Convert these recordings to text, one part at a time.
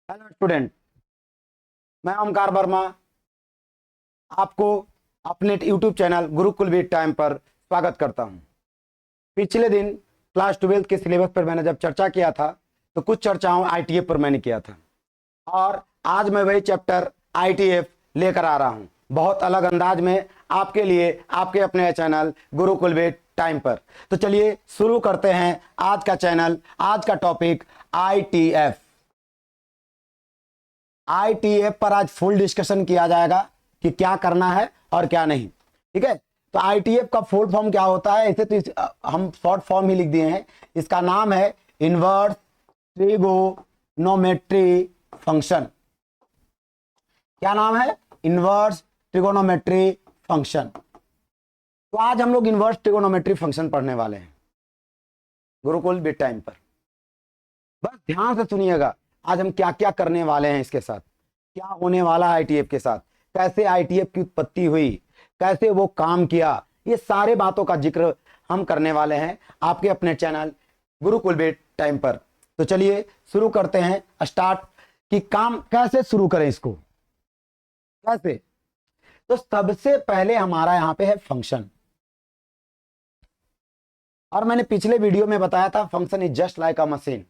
Hello student, मैं ओमकार वर्मा आपको अपने YouTube channel Gurukul with time पर स्वागत करता हूं। पिछले दिन क्लास 12 के सिलेबस पर मैंने जब चर्चा किया था तो कुछ चर्चाओं आईटीएफ पर मैंने किया था और आज मैं वही चैप्टर आईटीएफ लेकर आ रहा हूं, बहुत अलग अंदाज में आपके लिए, आपके अपने चैनल गुरुकुल विद टाइम पर। तो चलिए शुरू करते हैं आज का चैनल, आज का टॉपिक आईटीएफ। आईटीएफ पर आज फुल डिस्कशन किया जाएगा कि क्या करना है और क्या नहीं। ठीक है, तो आईटीएफ का फुल फॉर्म क्या होता है, ऐसे तो हम शॉर्ट फॉर्म ही लिख दिए हैं। इसका नाम है इनवर्स ट्रिगोनोमेट्री फंक्शन। क्या नाम है? Inverse trigonometry function. तो आज हम लोग इनवर्स ट्रिगोनोमेट्री फंक्शन पढ़ने वाले हैं गुरुकुल विद टाइम पर। बस ध्यान से सुनिएगा, आज हम क्या क्या करने वाले हैं, इसके साथ क्या होने वाला है, आईटीएफ के साथ कैसे आईटीएफ की उत्पत्ति हुई, कैसे वो काम किया, ये सारे बातों का जिक्र हम करने वाले हैं आपके अपने चैनल गुरुकुल विद टाइम पर। तो चलिए शुरू करते हैं, स्टार्ट कि काम कैसे शुरू करें, इसको कैसे। तो सबसे पहले हमारा यहां पे है फंक्शन, और मैंने पिछले वीडियो में बताया था function is just like a machine.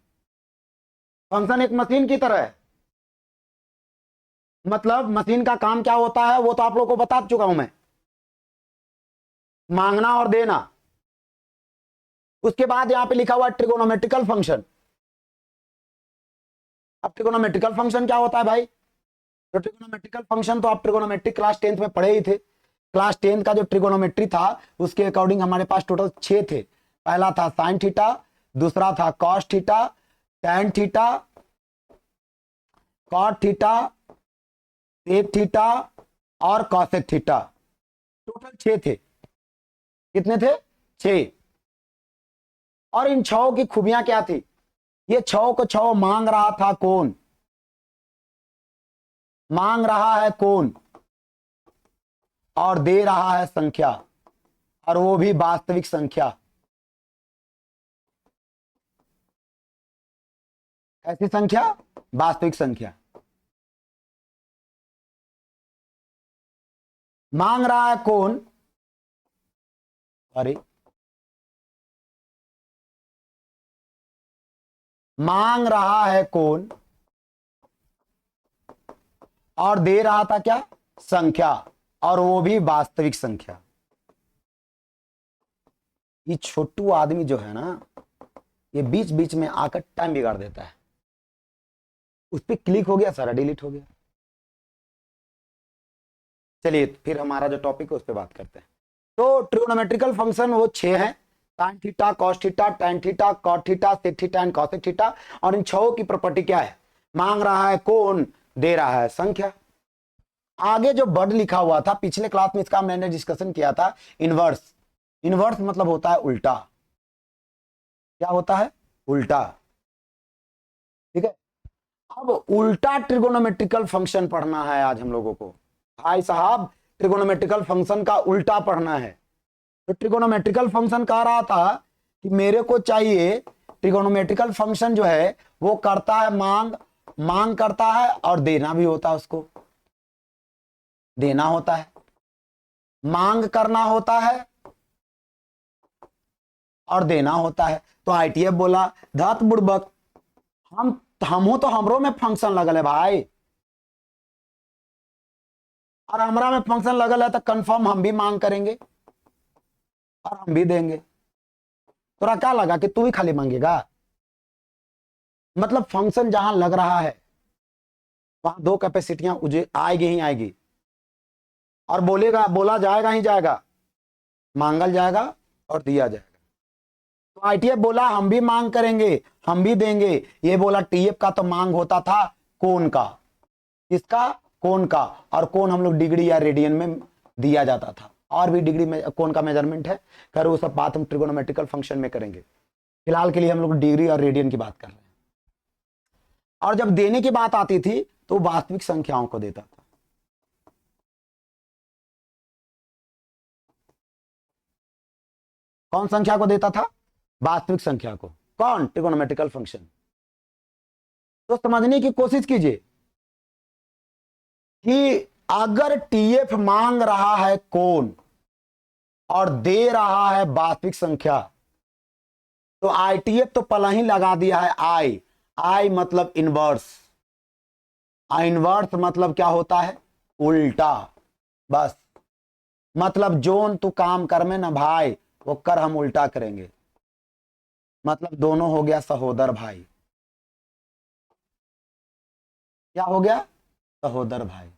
Function एक मशीन की तरह है। मतलब मशीन का काम क्या होता है वो तो आप लोग को बता चुका हूं मैं, मांगना और देना। उसके बाद यहां पे लिखा हुआ है ट्रिगोनोमेट्रिकल फंक्शन। अब ट्रिगोनोमेट्रिकल फंक्शन क्या होता है भाई? तो ट्रिगोनोमेट्रिकल फंक्शन तो आप ट्रिगोनोमेट्रिक क्लास 10th में पढ़े ही थे। क्लास 10 का जो ट्रिगोनोमेट्री था उसके अकॉर्डिंग हमारे पास टोटल 6 थे। पहला था साइन थीटा, दूसरा था cos theta, tan theta, cot theta, sec theta और कॉसेक थीटा। टोटल 6 थे। कितने थे? 6। और इन 6 की खूबियां क्या थी? ये 6 को 6 मांग रहा था कौन? मांग रहा है कौन और दे रहा है संख्या, और वो भी वास्तविक संख्या। ऐसी संख्या, वास्तविक संख्या। मांग रहा है कौन? अरे, मांग रहा है कौन और दे रहा था क्या? संख्या, और वो भी वास्तविक संख्या। ये छोटू आदमी जो है ना, ये बीच बीच में आकर टाइम बिगाड़ देता है। उस पर क्लिक हो गया, सारा डिलीट हो गया। चलिए फिर हमारा जो टॉपिक है उस पर बात करते हैं। तो ट्रिगोनोमेट्रिकल फंक्शन वो 6 हैं, sine theta, cos theta, tan theta, cot theta, sec theta and cosec theta. और इन 6 की प्रॉपर्टी क्या है? मांग रहा है कौन, दे रहा है संख्या। आगे जो वर्ड लिखा हुआ था पिछले क्लास में, इसका मैंने डिस्कशन किया था, इनवर्स। इनवर्स मतलब होता है उल्टा। क्या होता है? उल्टा। ठीक है, अब उल्टा ट्रिगोनोमेट्रिकल फंक्शन पढ़ना है आज हम लोगों को। भाई साहब, ट्रिगोनोमेट्रिकल फंक्शन का उल्टा पढ़ना है। तो ट्रिगोनोमेट्रिकल फंक्शन कह रहा था कि मेरे को चाहिए, ट्रिगोनोमेट्रिकल फंक्शन जो है वो करता है मांग, मांग करता है और देना भी होता है, उसको देना होता है। मांग करना होता है और देना होता है। तो आईटीएफ बोला धात बुड़बक, हम हो तो हमरो में फंक्शन लगल है भाई, और हमरा में फंक्शन लगल है तो कंफर्म हम भी मांग करेंगे और हम भी देंगे। तोरा क्या लगा कि तू ही खाली मांगेगा? मतलब फंक्शन जहां लग रहा है वहां दो कैपेसिटियां आएगी ही आएगी, और बोलेगा, बोला जाएगा ही जाएगा, मांगल जाएगा और दिया जाएगा। तो आईटीएफ बोला हम भी मांग करेंगे, हम भी देंगे। ये बोला टीएफ का तो मांग होता था कोण का। किसका? कोण का। और कोण हम लोग डिग्री या रेडियन में दिया जाता था, और भी डिग्री में कोण का मेजरमेंट है। खैर वो सब बात हम ट्रिगोनोमेट्रिकल फंक्शन में करेंगे। फिलहाल के लिए हम लोग डिग्री और रेडियन की बात कर रहे हैं। और जब देने की बात आती थी तो वास्तविक संख्याओं को देता था। कौन संख्या को देता था? वास्तविक संख्या को। कौन? Trigonometrical function. तो समझने की कोशिश कीजिए कि अगर टीएफ मांग रहा है कोण और दे रहा है वास्तविक संख्या, तो आईटीएफ तो पहले ही लगा दिया है आई। आई मतलब इनवर्स, इनवर्स मतलब क्या होता है, उल्टा। बस मतलब जोन तू काम कर में ना भाई, वो कर हम उल्टा करेंगे, मतलब दोनों हो गया सहोदर भाई। क्या हो गया, सहोदर भाई।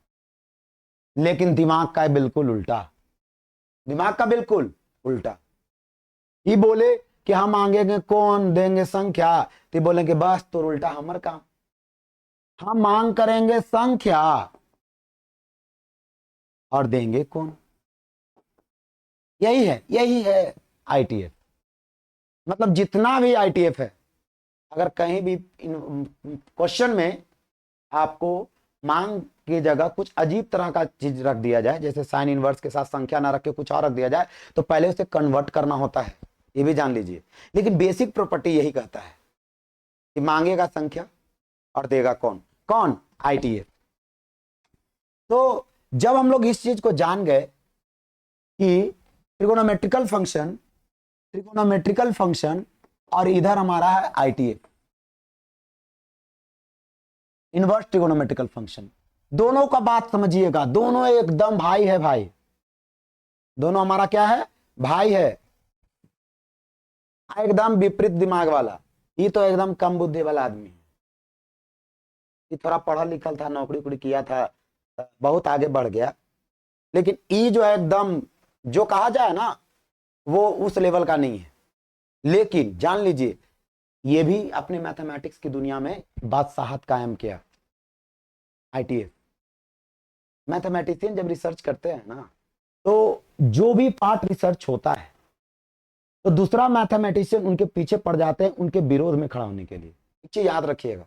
लेकिन दिमाग का है बिल्कुल उल्टा, दिमाग का बिल्कुल उल्टा। ये बोले कि हम मांगेंगे कौन, देंगे संख्या, तो बोलेंगे बस तो उल्टा हमर काम। हम मांग करेंगे संख्या और देंगे कौन। यही है आईटीएफ। मतलब जितना भी आईटीएफ है, अगर कहीं भी क्वेश्चन में आपको मांग की जगह कुछ अजीब तरह का चीज रख दिया जाए, जैसे साइन इनवर्स के साथ संख्या ना रख के कुछ और रख दिया जाए, तो पहले उसे कन्वर्ट करना होता है, ये भी जान लीजिए। लेकिन बेसिक प्रॉपर्टी यही कहता है कि मांगेगा संख्या और देगा कौन, कौन, आईटीएफ। तो जब हम लोग इस चीज को जान गए कि ट्रिगोनोमेट्रिकल फंक्शन और इधर हमारा है आईटीएफ, इनवर्स ट्रिगोनोमेट्रिकल फंक्शन, दोनों का बात समझिएगा, दोनों एकदम भाई है भाई। दोनों हमारा क्या है, भाई है। एकदम विपरीत दिमाग वाला, ये तो एकदम कम बुद्धि वाला आदमी है। ये थोड़ा पढ़ा लिखा था, नौकरी उकरी किया था, बहुत आगे बढ़ गया। लेकिन ये जो है एकदम, जो कहा जाए ना, वो उस लेवल का नहीं है। लेकिन जान लीजिए, ये भी अपने मैथमेटिक्स की दुनिया में बादशाहत कायम किया। आईटीएफ मैथमेटिशियन जब रिसर्च करते हैं ना, तो जो भी पार्ट रिसर्च होता है, तो दूसरा मैथमेटिशियन उनके पीछे पड़ जाते हैं उनके विरोध में खड़ा होने के लिए। एक चीज याद रखिएगा,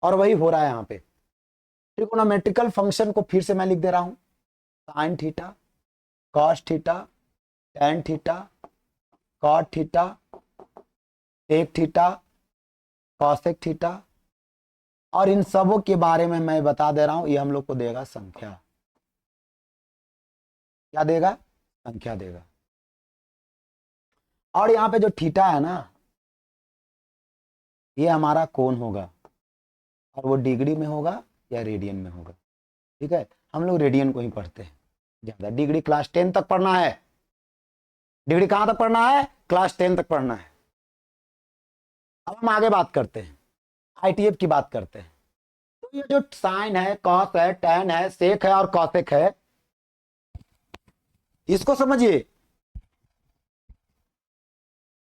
और वही हो रहा है यहाँ पे। ट्रिगोनोमेट्रिकल फंक्शन को फिर से मैं लिख दे रहा हूं, sine theta, cos theta, tan theta, cot theta, sec theta, cosec theta, और इन सबों के बारे में मैं बता दे रहा हूं, ये हम लोग को देगा संख्या। क्या देगा, संख्या देगा। और यहां पे जो थीटा है ना, ये हमारा कोण होगा, और वो डिग्री में होगा या रेडियन में होगा। ठीक है, हम लोग रेडियन को ही पढ़ते हैं ज्यादा। डिग्री क्लास 10 तक पढ़ना है। डिग्री कहां तक पढ़ना है, क्लास 10 तक पढ़ना है। अब हम आगे बात करते हैं, आईटीएफ की बात करते हैं। तो ये जो साइन है, कॉस है, टेन है, सेक है और कॉसेक है, इसको समझिए।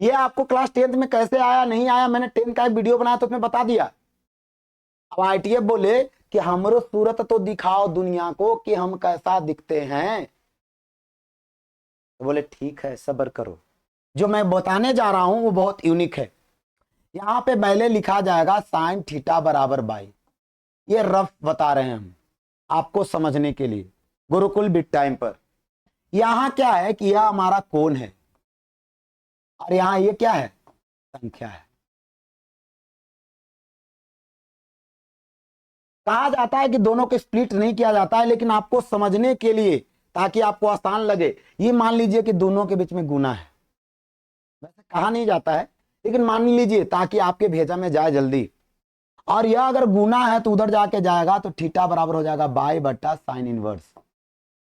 ये आपको क्लास 10th में कैसे आया नहीं आया, मैंने 10 का एक वीडियो बनाया तो उसमें बता दिया। अब आईटीएफ बोले कि हमरो सूरत तो दिखाओ दुनिया को कि हम कैसा दिखते हैं। तो बोले ठीक है, सब्र करो, जो मैं बताने जा रहा हूं वो बहुत यूनिक है। यहां पे पहले लिखा जाएगा साइन थीटा बराबर बाई, ये रफ बता रहे हैं हम आपको समझने के लिए, गुरुकुल बिट टाइम पर। यहां क्या है कि यह हमारा कोण है, और यहां ये क्या है, संख्या है। कहा जाता है कि दोनों को स्प्लिट नहीं किया जाता है, लेकिन आपको समझने के लिए, ताकि आपको आसान लगे, ये मान लीजिए कि दोनों के बीच में गुना है। वैसे कहा नहीं जाता है, लेकिन मान लीजिए ताकि आपके भेजा में जाए जल्दी। और यह अगर गुना है तो उधर जाके जाएगा, तो थीटा बराबर हो जाएगा बाई बट्टा साइन इनवर्स।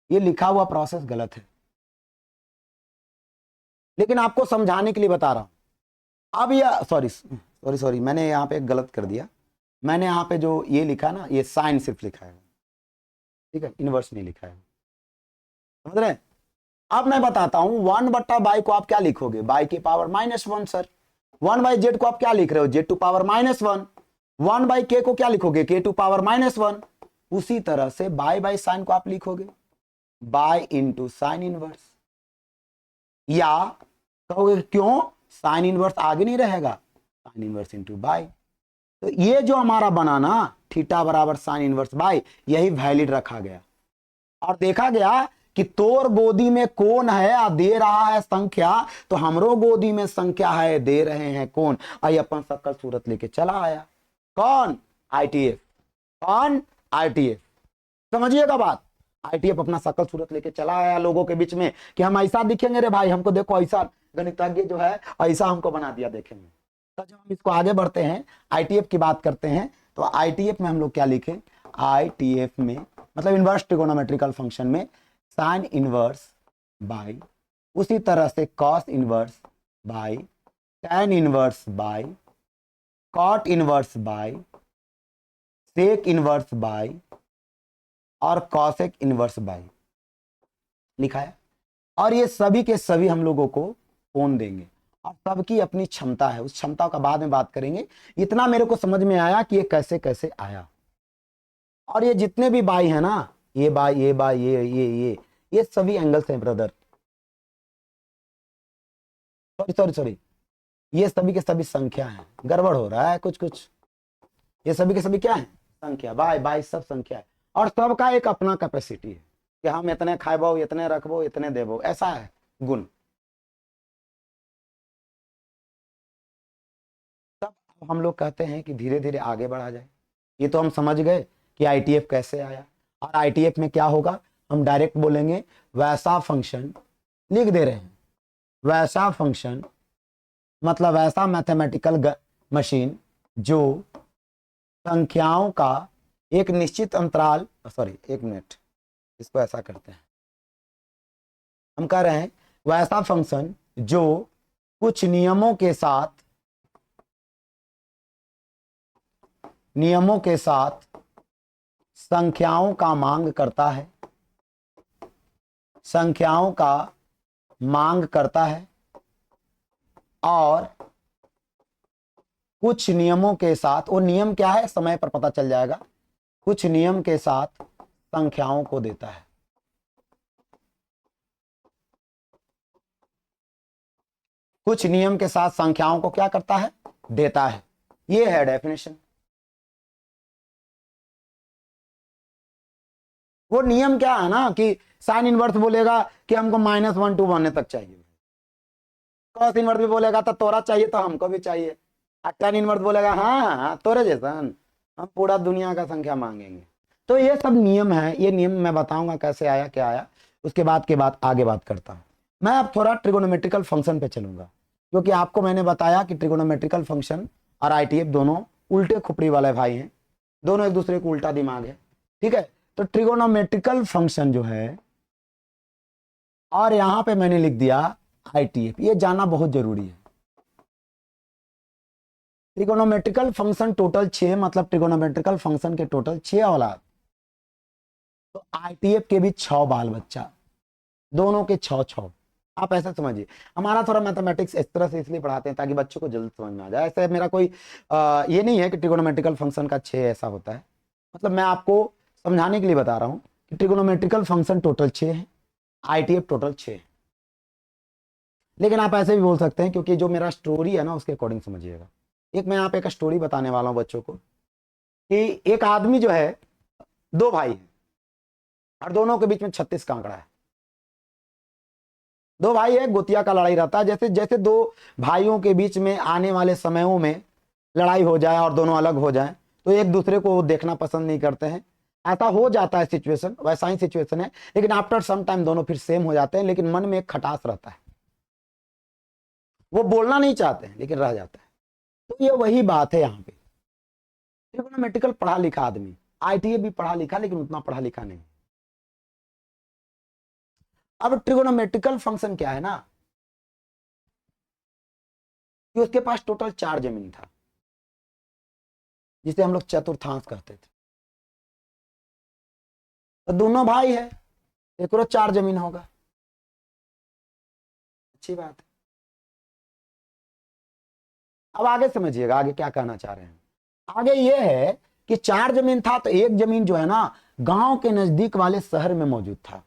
ये लिखा हुआ प्रोसेस गलत है, लेकिन आपको समझाने के लिए बता रहा हूं। अब यह सॉरी मैंने यहाँ पे गलत कर दिया। मैंने यहाँ पे जो ये लिखा ना, ये साइन सिर्फ लिखा है, ठीक है, इनवर्स नहीं लिखा है, समझ रहे हैं। अब मैं बताता हूं, 1 बट्टा बाई को आप क्या लिखोगे, बाई की पावर -1 सर। 1 बाई जेड को आप क्या लिख रहे हो, जेड टू पावर -1। 1 बाई के को क्या लिखोगे, के टू पावर -1। उसी तरह से बाई साइन को आप लिखोगे बाई इंटू साइन इनवर्स, या कहोगे क्यों, साइन इनवर्स आगे नहीं रहेगा, साइन इनवर्स इंटू बाई। तो ये जो हमारा बना ना, थीटा बराबर साइन इनवर्स बाई, यही वैलिड रखा गया। और देखा गया कि तोर गोदी में कौन है आ दे रहा है संख्या, तो हमरो गोदी में संख्या है, दे रहे हैं कौन। आई अपन सकल सूरत लेके चला आया, कौन, आईटीएफ। कौन? आईटीएफ। समझिएगा बात। आईटीएफ अपना शकल सूरत लेके चला आया लोगों के बीच में कि हम ऐसा दिखेंगे रे भाई, हमको देखो ऐसा गणितज्ञ जो है ऐसा हमको बना दिया देखेंगे। तो जब हम इसको आगे बढ़ते हैं, आईटीएफ की बात करते हैं, तो आईटीएफ में हम लोग क्या लिखें? आईटीएफ में मतलब इनवर्स ट्रिगोनोमेट्रिकल फंक्शन में साइन इनवर्स बाई, उसी तरह से cos inverse by, tan inverse by, cot inverse by, sec inverse by और कॉसेक इनवर्स बाई लिखा है। और ये सभी के सभी हम लोगों को कौन देंगे, और सबकी अपनी क्षमता है, उस क्षमता का बाद में बात करेंगे। इतना मेरे को समझ में आया कि ये कैसे कैसे आया। और ये जितने भी बाई है ना, ये बाई, ये बाई, ये सभी एंगल्स हैं ब्रदर। सॉरी, ये सभी के सभी संख्या हैं। गड़बड़ हो रहा है कुछ कुछ। ये सभी के सभी क्या है? संख्या। बाई बाई सब संख्या है, और सबका एक अपना कैपेसिटी है कि हम इतने खाएबो, इतने रखबो, इतने देबो, ऐसा है गुण। तब हम लोग कहते हैं कि धीरे धीरे आगे बढ़ा जाए। ये तो हम समझ गए कि आईटीएफ कैसे आया, और आईटीएफ में क्या होगा, हम डायरेक्ट बोलेंगे वैसा फंक्शन, लिख दे रहे हैं वैसा फंक्शन, मतलब ऐसा मैथमेटिकल मशीन जो संख्याओं का एक निश्चित अंतराल, सॉरी एक मिनट, इसको ऐसा करते हैं, हम कह रहे हैं वैसा फंक्शन जो कुछ नियमों के साथ संख्याओं का मांग करता है, संख्याओं का मांग करता है, और कुछ नियमों के साथ, वो नियम क्या है समय पर पता चल जाएगा, कुछ नियम के साथ संख्याओं को देता है। कुछ नियम के साथ संख्याओं को क्या करता है? देता है। ये है डेफिनेशन। वो नियम क्या है ना कि साइन इनवर्स बोलेगा कि हमको -1 to 1 तक चाहिए, कॉस इनवर्स भी बोलेगा तो तोरा चाहिए तो हमको भी चाहिए, और टैन इनवर्स बोलेगा हाँ तोरे जैसा हम पूरा दुनिया का संख्या मांगेंगे। तो ये सब नियम है। ये नियम मैं बताऊंगा कैसे आया, क्या आया, उसके बाद आगे बात करता हूं। मैं अब थोड़ा ट्रिगोनोमेट्रिकल फंक्शन पे चलूंगा, क्योंकि आपको मैंने बताया कि ट्रिगोनोमेट्रिकल फंक्शन और आईटीएफ दोनों उल्टे खुपड़ी वाले भाई हैं, दोनों एक दूसरे को उल्टा दिमाग है। ठीक है, तो ट्रिगोनोमेट्रिकल फंक्शन जो है, और यहां पे मैंने लिख दिया आईटीएफ, ये जानना बहुत जरूरी है। ट्रिगोनोमेट्रिकल फंक्शन टोटल 6, मतलब ट्रिगोनोमेट्रिकल फंक्शन के टोटल 6 औलाद, तो आईटीएफ के भी 6 बाल बच्चा, दोनों के 6 आप ऐसा समझिए। हमारा थोड़ा मैथमेटिक्स इस तरह से इसलिए पढ़ाते हैं ताकि बच्चों को जल्द समझ में आ जाए। ऐसे मेरा कोई ये नहीं है कि ट्रिगोनोमेट्रिकल फंक्शन का 6 ऐसा होता है, मतलब मैं आपको समझाने के लिए बता रहा हूं कि ट्रिगोनोमेट्रिकल फंक्शन टोटल 6 है, आईटीएफ टोटल 6 है। लेकिन आप ऐसे भी बोल सकते हैं, क्योंकि जो मेरा स्टोरी है ना उसके अकॉर्डिंग समझिएगा। एक मैं यहाँ पे एक स्टोरी बताने वाला हूँ बच्चों को, कि एक आदमी जो है, 2 भाई हैं और दोनों के बीच में 36 का आंकड़ा है। 2 भाई है, गोतिया का लड़ाई रहता है। जैसे जैसे 2 भाइयों के बीच में आने वाले समयों में लड़ाई हो जाए और दोनों अलग हो जाए, तो एक दूसरे को देखना पसंद नहीं करते हैं। ऐसा हो जाता है सिचुएशन, वैसा ही सिचुएशन है, लेकिन आफ्टर सम टाइम दोनों फिर सेम हो जाते हैं, लेकिन मन में एक खटास रहता है, वो बोलना नहीं चाहते हैं लेकिन रह जाता है। तो ये वही बात है यहाँ पे। ट्रिगोनोमेट्रिकल पढ़ा लिखा आदमी, आईटीए भी पढ़ा लिखा, लेकिन उतना पढ़ा लिखा नहीं। अब ट्रिगोनोमेट्रिकल फंक्शन क्या है ना, कि उसके पास टोटल 4 जमीन था, जिसे हम लोग चतुर्थांश कहते थे। तो दोनों भाई है, एक और 4 जमीन होगा, अच्छी बात है। अब आगे समझिएगा, आगे क्या कहना चाह रहे हैं। आगे ये है कि 4 जमीन था, तो एक जमीन जो है ना गांव के नजदीक वाले शहर में मौजूद था।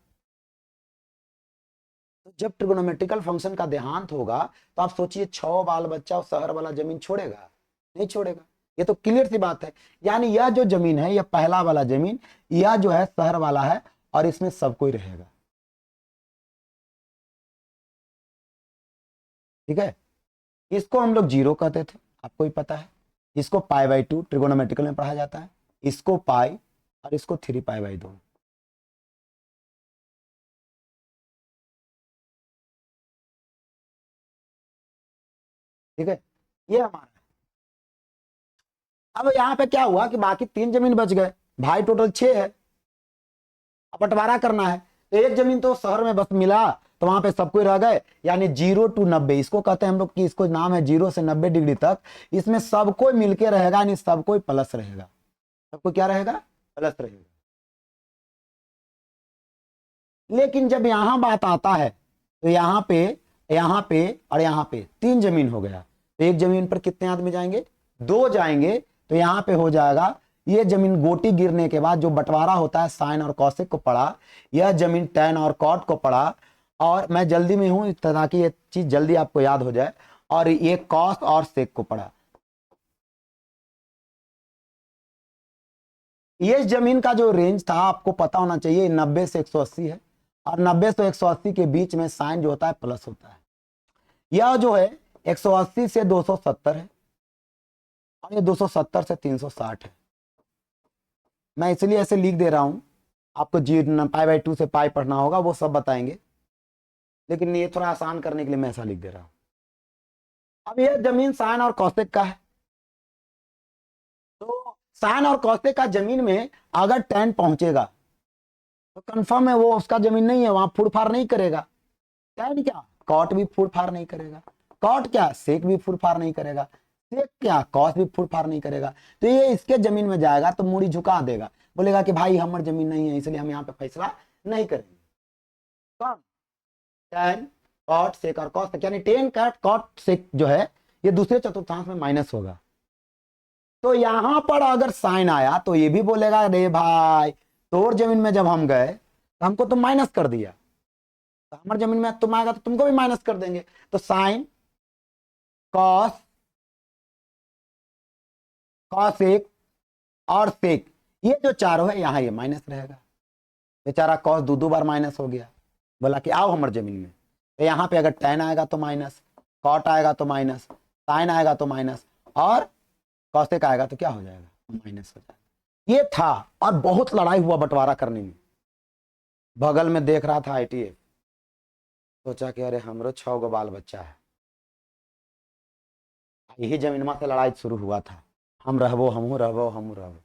तो जब ट्रिगोनोमेट्रिकल फंक्शन का देहांत होगा, तो आप सोचिए 6 बाल बच्चा और शहर वाला जमीन छोड़ेगा? नहीं छोड़ेगा। ये तो क्लियर सी बात है। यानी यह जो जमीन है, यह पहला वाला जमीन, यह जो है शहर वाला है, और इसमें सब कोई रहेगा। ठीक है, इसको हम लोग जीरो कहते थे, आपको ही पता है। इसको π/2 ट्रिगोनोमेट्रिकल में पढ़ा जाता है, इसको पाई और इसको 3π/2। ठीक है, ये हमारा। अब यहाँ पे क्या हुआ कि बाकी 3 जमीन बच गए भाई, टोटल 6 है। अब बंटवारा करना है, तो एक जमीन तो शहर में बस मिला, तो वहां पे सब कोई रह गए, यानी 0 to 90, इसको कहते हैं हम लोग कि इसको नाम है 0 से 90 डिग्री तक, इसमें सब कोई मिलके रहेगा, यानी सब कोई प्लस रहेगा, सबको क्या रहेगा, प्लस रहेगा। लेकिन जब यहां बात आता है तो यहाँ पे और यहाँ पे 3 जमीन हो गया, तो एक जमीन पर कितने आदमी जाएंगे, 2 जाएंगे, तो यहाँ पे हो जाएगा ये जमीन गोटी गिरने के बाद जो बंटवारा होता है साइन और कौशिक को पढ़ा, यह जमीन टैन और कॉट को पढ़ा, और मैं जल्दी में हूं ताकि ये चीज जल्दी आपको याद हो जाए, और ये कॉस और सेक को पढ़ा। ये जमीन का जो रेंज था आपको पता होना चाहिए, 90 से 180 है, और 90 से 180 के बीच में साइन जो होता है प्लस होता है। यह जो है 180 से 270 है, और ये 270 से 360 है। मैं इसलिए ऐसे लिख दे रहा हूं, आपको जी π/2 से पाई पढ़ना होगा, वो सब बताएंगे, लेकिन ये थोड़ा आसान करने के लिए मैं ऐसा लिख दे रहा हूं। अब ये जमीन साइन और कौशिक का है, तो साइन और कौशिक का जमीन में अगर टैन पहुंचेगा तो कंफर्म है वो उसका जमीन नहीं है, वहां फूड़-फाड़ नहीं करेगा। टैन क्या, कॉट भी फूड़-फाड़ नहीं करेगा, कॉट क्या, सेक भी फूड़-फाड़ नहीं करेगा, सेक क्या, कॉस भी फूड़-फाड़ नहीं करेगा, तो ये इसके जमीन में जाएगा तो मुड़ी झुका देगा, बोलेगा कि भाई हमारी जमीन नहीं है, इसलिए हम यहाँ पे फैसला नहीं करेंगे। कौन, टैन कॉट सेक और कॉस, यानी टेन कैट कॉट सेक जो है ये दूसरे चतुर्थांश में माइनस होगा। तो यहां पर अगर साइन आया तो ये भी बोलेगा अरे भाई तोर जमीन में जब हम गए तो हमको तो माइनस कर दिया, तो हमारी जमीन में तुम आएगा तो तुमको भी माइनस कर देंगे, तो साइन कॉस कॉसेक और सेक ये जो चारों है यहाँ ये माइनस रहेगा। बेचारा कॉस दो बार माइनस हो गया, बोला कि आओ हमारे जमीन में, तो यहाँ पे अगर टैन आएगा तो माइनस, कॉट आएगा तो माइनस, साइन आएगा तो माइनस, और कॉसेक आएगा तो क्या हो जाएगा, माइनस हो जाएगा। ये था, और बहुत लड़ाई हुआ बंटवारा करने में। बगल में देख रहा था ITF, सोचा कि अरे हमरो 6 गो बाल बच्चा है, यही जमीनमा से लड़ाई शुरू हुआ था, हम रहबो हमहू रहबो हमहू रहबो,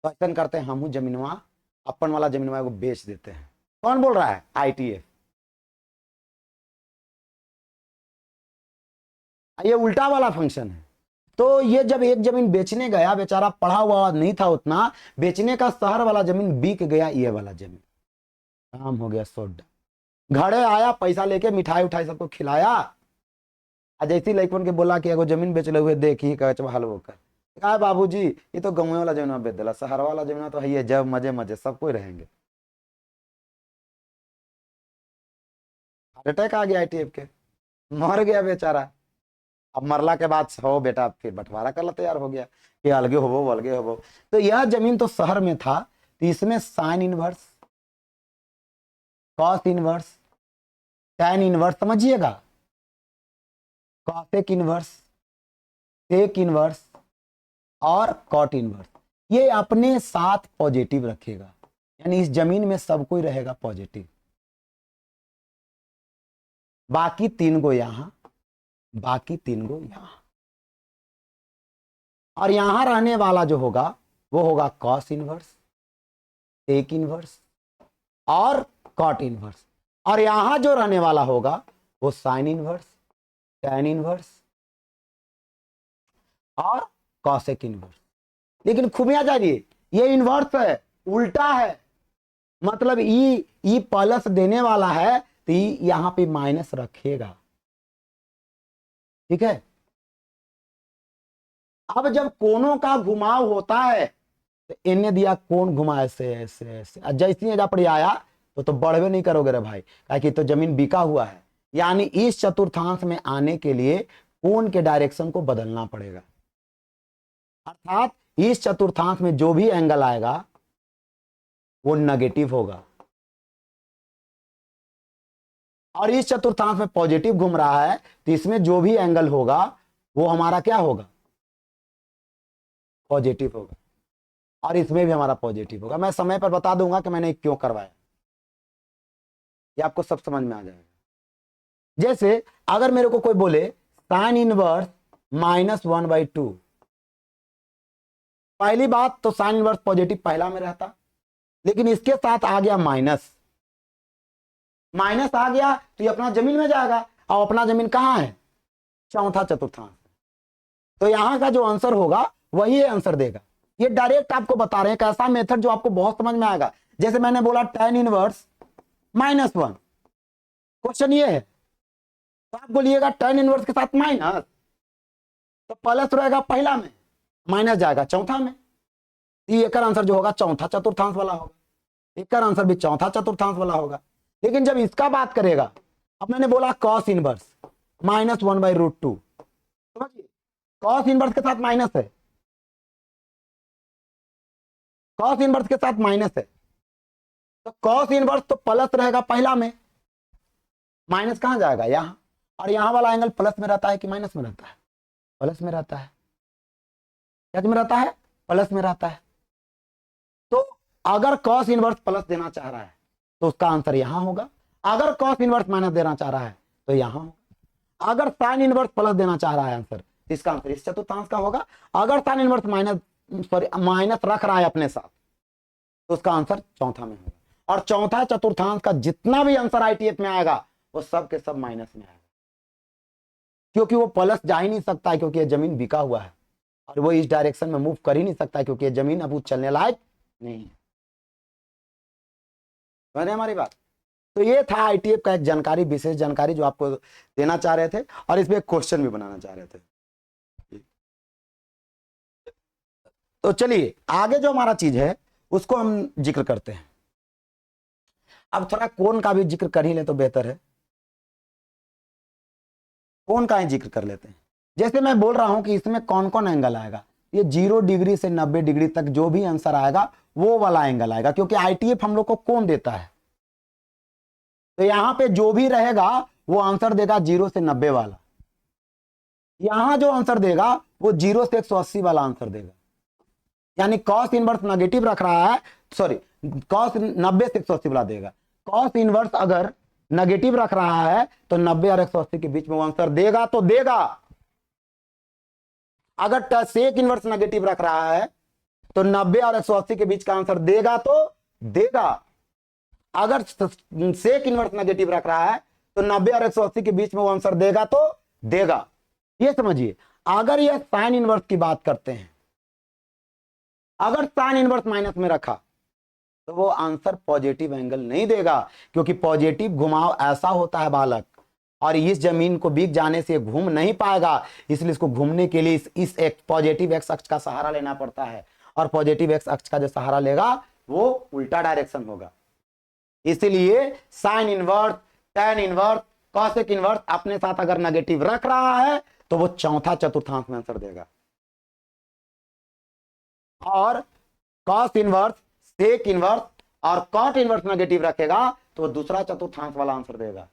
तो ऐसा करते हैं हमहू जमीनवा अपन वाला जमीनवा को बेच देते हैं। कौन बोल रहा है, ITF। ये उल्टा वाला फंक्शन है। तो ये जब एक जमीन बेचने गया, बेचारा पढ़ा हुआ नहीं था उतना, बेचने का शहर वाला जमीन बिक गया, ये वाला जमीन काम हो गया सोड। घरे आया, पैसा लेके मिठाई उठाई सबको खिलाया, जैसी लड़कन के बोला कि एगो जमीन बेच ले हुए देखी हलवो कर, कहा बाबूजी ये तो गाँव वाला जमीन बेच दिला, शहर वाला जमीन तो है जब मजे मजे सब कोई रहेंगे। हार्ट अटैक आ गया ITF के, मर गया बेचारा। अब मरला के बाद हो बेटा फिर बंटवारा करला तैयार हो गया कि अलगे होबो अलगे होबो। तो यह जमीन तो शहर में था, तो इसमें sine inverse, cos inverse, tan inverse, समझिएगा, कॉसेक इनवर्स, सेक इनवर्स और कॉट इनवर्स, ये अपने साथ पॉजिटिव रखेगा, यानी इस जमीन में सब कोई रहेगा पॉजिटिव। बाकी 3 गो यहां, बाकी 3 गो यहां, और यहां रहने वाला जो होगा वो होगा कॉस इनवर्स, सेक इनवर्स और कॉट इनवर्स, और यहां जो रहने वाला होगा वो साइन इनवर्स, टैन इनवर्स और कॉसेक इनवर्स। लेकिन खूबियां जानिए, ये इनवर्स है, उल्टा है, मतलब ई प्लस देने वाला है तो यहां पे माइनस रखेगा। ठीक है, अब जब कोनों का घुमाव होता है तो इन्हें दिया कोण घुमा ऐसे ऐसे ऐसे, जैसे एजा पर आया तो बढ़वे नहीं करोगे रे भाई, कि तो जमीन बिका हुआ है, यानी इस चतुर्थांश में आने के लिए कोण के डायरेक्शन को बदलना पड़ेगा, अर्थात इस चतुर्थांश में जो भी एंगल आएगा वो नेगेटिव होगा, और इस चतुर्थांश में पॉजिटिव घूम रहा है तो इसमें जो भी एंगल होगा वो हमारा क्या होगा, पॉजिटिव होगा, और इसमें भी हमारा पॉजिटिव होगा। मैं समय पर बता दूंगा कि मैंने क्यों करवाया, ये आपको सब समझ में आ जाएगा। जैसे अगर मेरे को कोई बोले साइन इनवर्स -1/2, पहली बात तो साइन इनवर्स पॉजिटिव पहला में रहता, लेकिन इसके साथ आ गया माइनस, माइनस आ गया तो ये अपना जमीन में जाएगा, और अपना जमीन कहां है, चौथा चतुर्थांश। तो यहां का जो आंसर होगा वही आंसर देगा। ये डायरेक्ट आपको बता रहे हैं, एक ऐसा मेथड जो आपको बहुत समझ में आएगा। जैसे मैंने बोला tan इनवर्स -1, क्वेश्चन ये है, तो आप बोलिएगा tan इनवर्स के साथ माइनस, तो प्लस रहेगा पहला में, माइनस जाएगा चौथा में। एक आंसर जो होगा चौथा चतुर्थांश वाला होगा, एक आंसर भी चौथा चतुर्थांश वाला होगा। लेकिन जब इसका बात करेगा, अब मैंने बोला cos इनवर्स -1/√2, समझिए cos इनवर्स के साथ माइनस है, cos इनवर्स के साथ माइनस है, तो cos इनवर्स तो प्लस रहेगा पहला में, माइनस कहां जाएगा, यहां। और यहां वाला एंगल प्लस में रहता है कि माइनस में रहता है, प्लस में रहता है। क्या में रहता है, प्लस में रहता है। तो अगर cos इनवर्स प्लस देना चाह रहा है तो उसका आंसर यहां होगा, अगर cos इनवर्स माइनस देना चाह रहा है तो यहां होगा, अगर sin इनवर्स प्लस देना चाह रहा है आंसर, तो इसका आंसर इस चतुर्थांश का होगा। अगर sin इनवर्स माइनस रख रहा है अपने साथ, तो उसका आंसर चौथा में होगा। और चौथा चतुर्थांश का जितना भी आंसर आईटीएफ में आएगा वो सब के सब माइनस में आएगा, क्योंकि वो प्लस जा ही नहीं सकता है, क्योंकि ये जमीन बिका हुआ है, और वो इस डायरेक्शन में मूव कर ही नहीं सकता है, क्योंकि ये जमीन अब चलने लायक नहीं है। हमारी बात। तो ये था आईटीएफ का एक जानकारी, विशेष जानकारी जो आपको देना चाह रहे थे, और इसमें क्वेश्चन भी बनाना चाह रहे थे। तो चलिए आगे जो हमारा चीज है उसको हम जिक्र करते हैं। अब थोड़ा कोण का भी जिक्र कर ही ले तो बेहतर है, कोण का ही जिक्र कर लेते हैं। जैसे मैं बोल रहा हूं कि इसमें कौन कौन एंगल आएगा, ये 0 डिग्री से 90 डिग्री तक जो भी आंसर आएगा वो वाला एंगल आएगा, क्योंकि आईटीएफ हम लोग को कोण देता है। तो यहां पे जो भी रहेगा वो आंसर देगा 0 से 90 वाला, यहां जो आंसर देगा वो 0 से 180 वाला आंसर देगा। यानी cos इनवर्स नेगेटिव रख रहा है, सॉरी cos 90 से 180 वाला देगा। cos इनवर्स अगर नेगेटिव रख रहा है तो 90 और 180 के बीच में वो आंसर देगा तो देगा। अगर sec इनवर्स नेगेटिव रख रहा है तो 90 और 180 के बीच का आंसर देगा तो देगा। अगर sec इनवर्स नेगेटिव रख रहा है तो 90 और 180 के बीच में वो आंसर देगा तो देगा। ये समझिए। अगर यह sin इनवर्स की बात करते हैं, अगर sin इनवर्स माइनस में रखा तो वो आंसर पॉजिटिव एंगल नहीं देगा, क्योंकि पॉजिटिव घुमाव ऐसा होता है बालक, और इस जमीन को बिक जाने से घूम नहीं पाएगा, इसलिए इसको घूमने के लिए इस एक पॉजिटिव एक्स अक्ष का सहारा लेना पड़ता है, और पॉजिटिव एक्स अक्ष का जो सहारा लेगा वो उल्टा डायरेक्शन होगा। इसलिए sine inverse, tan inverse, cosec inverse अपने साथ अगर नेगेटिव रख रहा है तो वो चौथा चतुर्थांश में आंसर देगा, और cos इनवर्स, sec इनवर्स और cot इनवर्स नेगेटिव रखेगा तो वो दूसरा चतुर्थांश वाला आंसर देगा।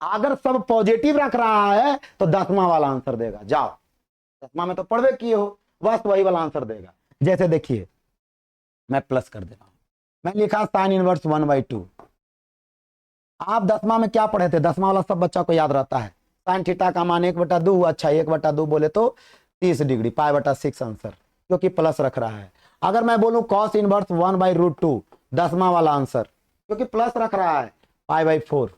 अगर सब पॉजिटिव रख रहा है तो 10वां वाला आंसर देगा। जाओ 10वां में तो पढ़वे किए हो, बस वही वाला आंसर देगा। जैसे देखिए मैं प्लस कर दे रहा हूं, मैं लिखा साइन इनवर्स 1/2। आप 10वां में क्या पढ़े थे, 10वां वाला सब बच्चा को याद रहता है। साइन थीटा का मान 1/2, अच्छा 1/2 बोले तो 30 डिग्री, π/6 आंसर, क्योंकि प्लस रख रहा है। अगर मैं बोलूं cos इनवर्स 1/√2, 10वां वाला आंसर, क्योंकि प्लस रख रहा है, π/4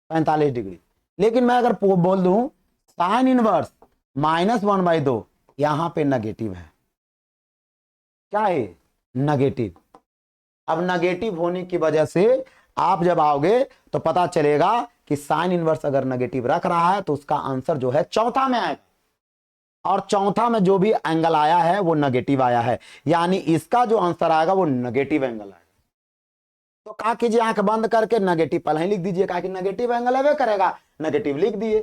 45 डिग्री। लेकिन मैं अगर बोल दूं साइन इनवर्स -1/2, यहां पे नेगेटिव है, क्या है नेगेटिव। अब नेगेटिव होने की वजह से आप जब आओगे तो पता चलेगा कि साइन इनवर्स अगर नेगेटिव रख रहा है तो उसका आंसर जो है चौथा में आएगा, और चौथा में जो भी एंगल आया है वो नेगेटिव आया है, यानी इसका जो आंसर आएगा वो नेगेटिव एंगल आएगा। तो क्या कीजिए, आंख बंद करके नेगेटिव पहले ही लिख दीजिए, कहा कि नेगेटिव एंगल है करेगा, नेगेटिव लिख दिए।